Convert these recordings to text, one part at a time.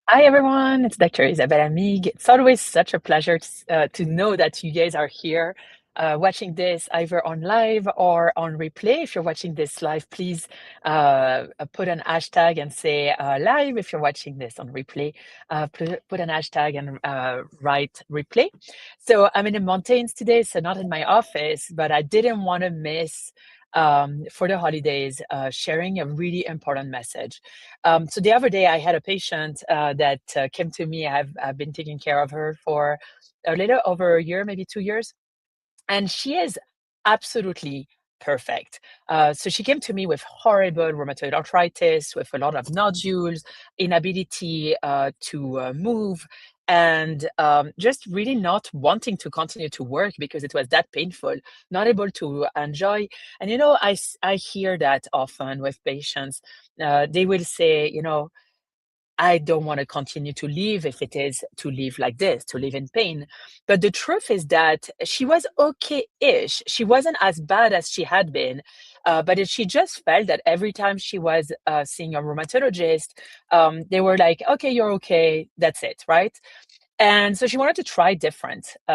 Hi everyone, it's Dr. Isabelle Amig. It's always such a pleasure to know that you guys are here watching this either on live or on replay. If you're watching this live, please put an hashtag and say live. If you're watching this on replay, put an hashtag and write replay. So I'm in the mountains today, so not in my office, but I didn't want to miss for the holidays sharing a really important message. So the other day, I had a patient that came to me. I've been taking care of her for a little over a year, maybe 2 years, and she is absolutely perfect. So she came to me with horrible rheumatoid arthritis, with a lot of nodules, inability to move, and just really not wanting to continue to work because it was that painful, not able to enjoy. And I hear that often with patients. They will say, I don't want to continue to live if it is to live like this, to live in pain. But the truth is that she was okay-ish. She wasn't as bad as she had been, she just felt that every time she was seeing a rheumatologist, they were like, "Okay, you're okay. That's it, right?" And so she wanted to try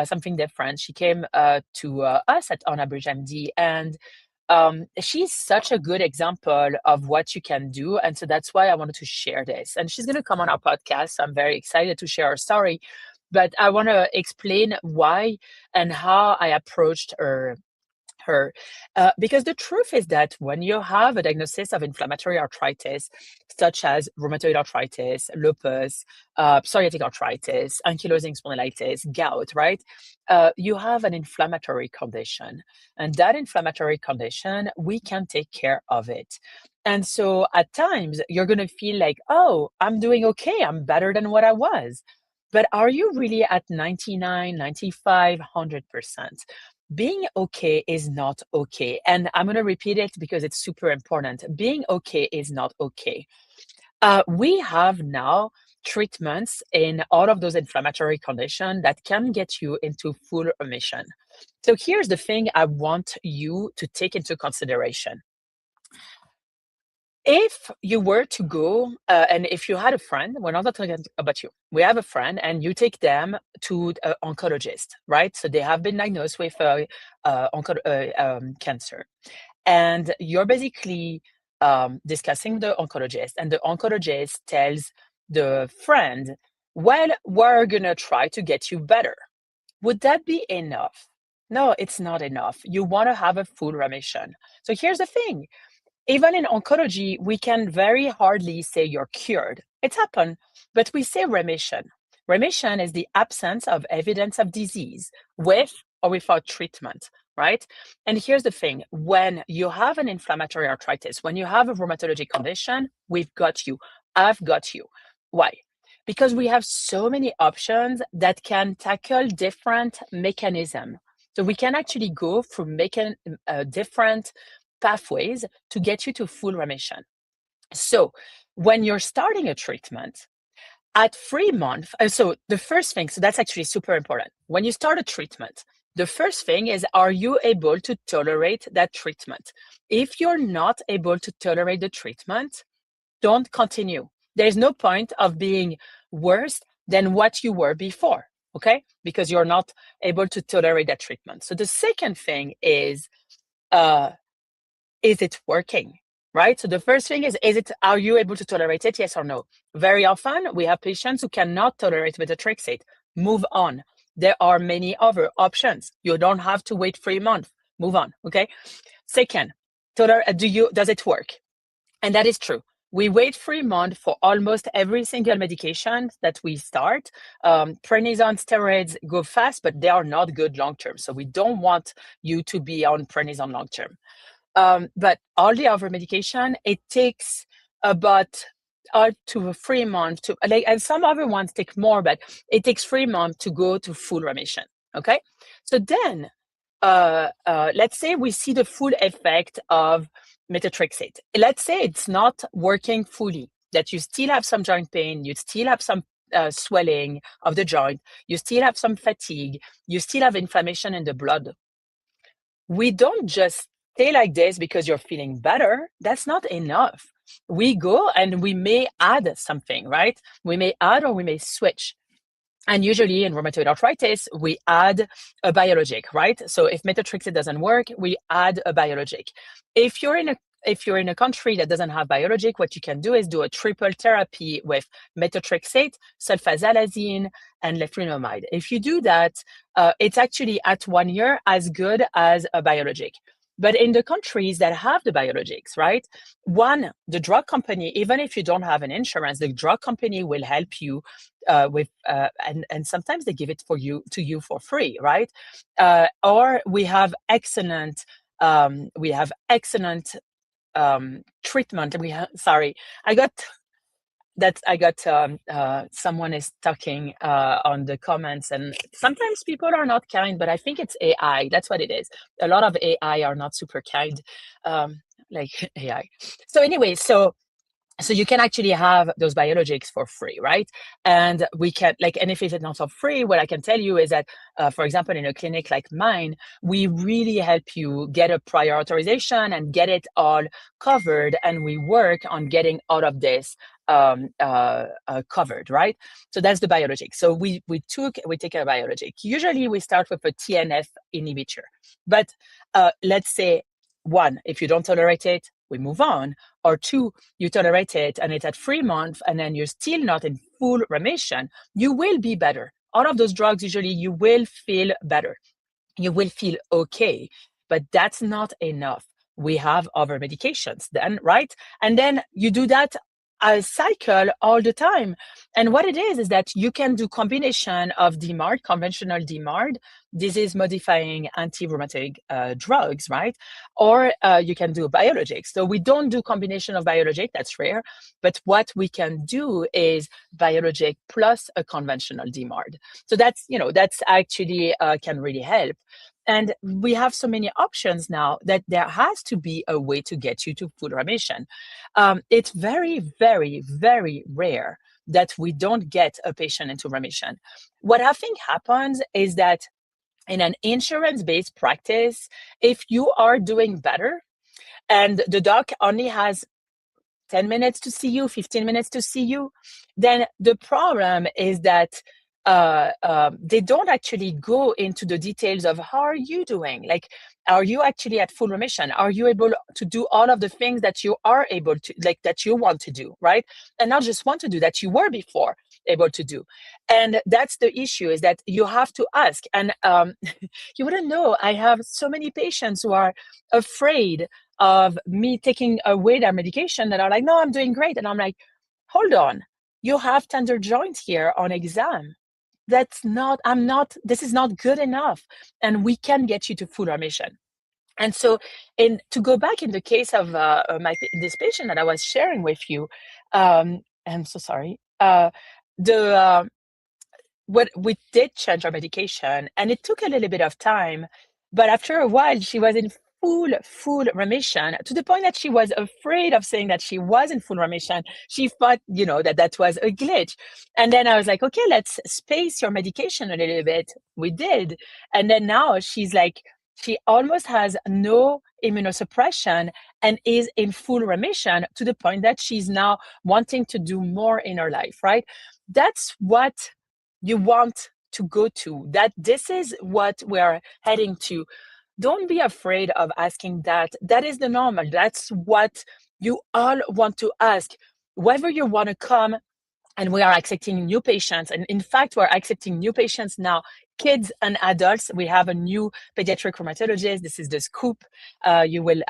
something different. She came to us at UnabridgedMD, and she's such a good example of what you can do. And so that's why I wanted to share this. And she's going to come on our podcast. So I'm very excited to share her story. But I want to explain why and how I approached her. Because the truth is that when you have a diagnosis of inflammatory arthritis, such as rheumatoid arthritis, lupus, psoriatic arthritis, ankylosing spondylitis, gout, right? You have an inflammatory condition. And that inflammatory condition, we can take care of it. And so at times, you're going to feel like, oh, I'm doing okay. I'm better than what I was. But are you really at 99, 95, 100%? Being okay is not okay. And I'm going to repeat it because it's super important. Being okay is not okay. We have now treatments in all of those inflammatory conditions that can get you into full remission. So here's the thing I want you to take into consideration. If you were to go, and if you had a friend, we're not talking about you. We have a friend, and you take them to an oncologist, right? So they have been diagnosed with cancer, and you're basically discussing the oncologist, and the oncologist tells the friend, "Well, we're gonna try to get you better." Would that be enough? No, it's not enough. You want to have a full remission. So here's the thing. Even in oncology, we can very hardly say you're cured. It's happened, but we say remission. Remission is the absence of evidence of disease with or without treatment, right? And here's the thing, when you have an inflammatory arthritis, when you have a rheumatologic condition, we've got you. I've got you. Why? Because we have so many options that can tackle different mechanisms. So we can actually go through different pathways to get you to full remission. So when you're starting a treatment at 3 months, so the first thing, so that's actually super important. When you start a treatment, the first thing is, are you able to tolerate that treatment? If you're not able to tolerate the treatment, don't continue. There's no point of being worse than what you were before, okay? Because you're not able to tolerate that treatment. So the second thing uh, is it working? Right? So the first thing is are you able to tolerate it? Yes or no? Very often we have patients who cannot tolerate methotrexate. Move on. There are many other options. You don't have to wait 3 months. Move on. Okay. Second, does it work? And that is true. We wait 3 months for almost every single medication that we start. Prednisone steroids go fast, but they are not good long term. So we don't want you to be on prednisone long term. But all the other medication, it takes about 2 to 3 months to and some other ones take more, but it takes 3 months to go to full remission. Okay, so then let's say we see the full effect of methotrexate. Let's say it's not working fully, that you still have some joint pain, you still have some swelling of the joint, you still have some fatigue, you still have inflammation in the blood. We don't just stay like this because you're feeling better. That's not enough. we go and we may add something, right? We may add or we may switch. And usually in rheumatoid arthritis, we add a biologic, right? So if methotrexate doesn't work, we add a biologic. If you're in a country that doesn't have biologic, what you can do is do a triple therapy with methotrexate, sulfasalazine, and leflunomide. If you do that, it's actually at 1 year as good as a biologic. But in the countries that have the biologics, right? One, the drug company, even if you don't have an insurance, the drug company will help you with, and sometimes they give it to you for free, right? Or we have excellent treatment. Sorry, I got someone is talking on the comments, and sometimes people are not kind, but I think it's AI. That's what it is. A lot of AI are not super kind, like AI. So anyway, so you can actually have those biologics for free, right? And we can and if it's not for free, what I can tell you is that, for example, in a clinic like mine, we really help you get a prior authorization and get it all covered, and we work on getting out of this covered, right? So that's the biologic. So we take a biologic. Usually we start with a TNF inhibitor, but let's say, one, if you don't tolerate it, we move on. Or two, you tolerate it and it's at 3 months and then you're still not in full remission, you will be better. Out of those drugs, usually you will feel better. You will feel okay, but that's not enough. We have other medications then, right? And then you do that a cycle all the time. And what it is that you can do combination of DMARD, conventional DMARD, disease modifying anti-rheumatic drugs, right? Or you can do biologics. So we don't do combination of biologic, that's rare. But what we can do is biologic plus a conventional DMARD. So that's actually can really help. And we have so many options now that there has to be a way to get you to full remission. It's very, very, very rare that we don't get a patient into remission. What I think happens is that in an insurance-based practice, if you are doing better and the doc only has 10 minutes to see you, 15 minutes to see you, then the problem is that they don't actually go into the details of how are you doing? Like, are you actually at full remission? Are you able to do all of the things that you are able to, like that you want to do, right? And not just want to do, that you were before able to do. And that's the issue, is that you have to ask. And you wouldn't know, I have so many patients who are afraid of me taking away their medication that are like, no, I'm doing great. And I'm like, hold on, you have tender joint here on exam. This is not good enough. And we can get you to full remission. And so to go back in the case of this patient that I was sharing with you, I'm so sorry. What we did change our medication, and it took a little bit of time, but after a while she was in full remission, to the point that she was afraid of saying that she was in full remission. She thought, that was a glitch. And then I was like, okay, let's space your medication a little bit. We did. And then now she's like, she almost has no immunosuppression and is in full remission, to the point that she's now wanting to do more in her life, right? That's what you want to go to. That this is what we're heading to. Don't be afraid of asking that. That is the normal. That's what you all want to ask. Whether you want to come, and we are accepting new patients. And in fact, we're accepting new patients now, kids and adults. We have a new pediatric rheumatologist. This is the scoop. I will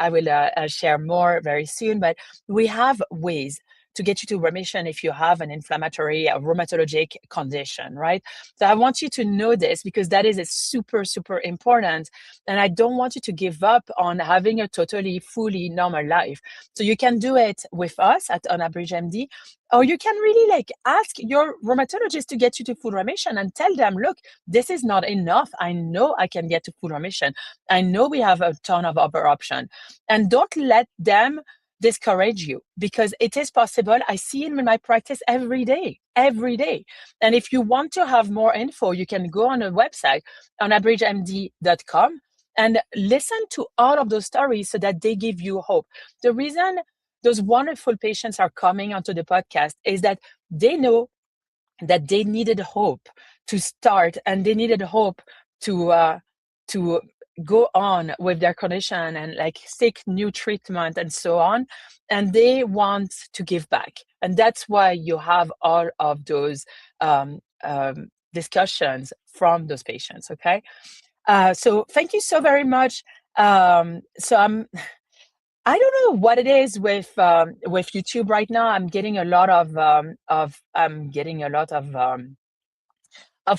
share more very soon, but we have ways to get you to remission if you have an inflammatory rheumatologic condition, right? So I want you to know this, because that is a super, super important. And I don't want you to give up on having a totally, fully normal life. So you can do it with us at UnabridgedMD, or you can really ask your rheumatologist to get you to full remission and tell them, look, this is not enough. I know I can get to full remission. I know we have a ton of other options. And don't let them discourage you, because it is possible. I see it in my practice every day. And if you want to have more info, you can go on a website, UnabridgedMD.com, and listen to all of those stories so that they give you hope. The reason those wonderful patients are coming onto the podcast is that they know that they needed hope to start, and they needed hope to go on with their condition and like seek new treatment and so on, and they want to give back, and that's why you have all of those discussions from those patients. Okay, so thank you so very much. So I don't know what it is with YouTube right now. I'm getting a lot of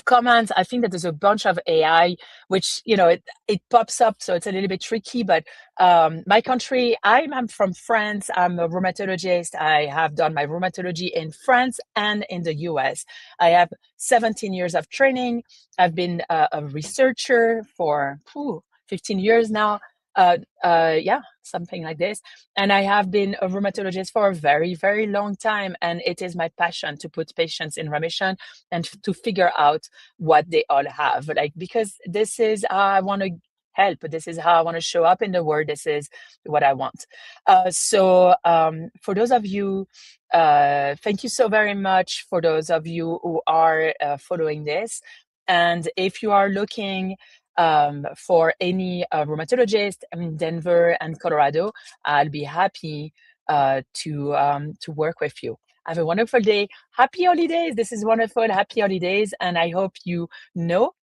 comments. I think that there's a bunch of AI, which, it pops up, so it's a little bit tricky. But my country, I'm from France. I'm a rheumatologist. I have done my rheumatology in France and in the US. I have 17 years of training. I've been a researcher for 15 years now. Yeah, something like this. And I have been a rheumatologist for a very, very long time. And it is my passion to put patients in remission and to figure out what they all have. Like, because this is how I want to help. This is how I want to show up in the world. This is what I want. So for those of you, thank you so very much for those of you who are following this. And if you are looking for any rheumatologist in Denver and Colorado, I'll be happy to work with you. Have a wonderful day. Happy holidays. This is wonderful. Happy holidays. And I hope you know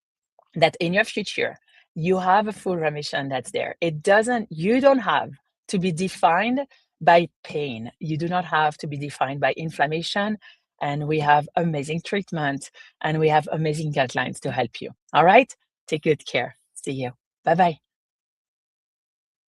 that in your future, you have a full remission that's there. You don't have to be defined by pain. You do not have to be defined by inflammation. And we have amazing treatment, and we have amazing guidelines to help you. All right. Take good care. See you. Bye bye.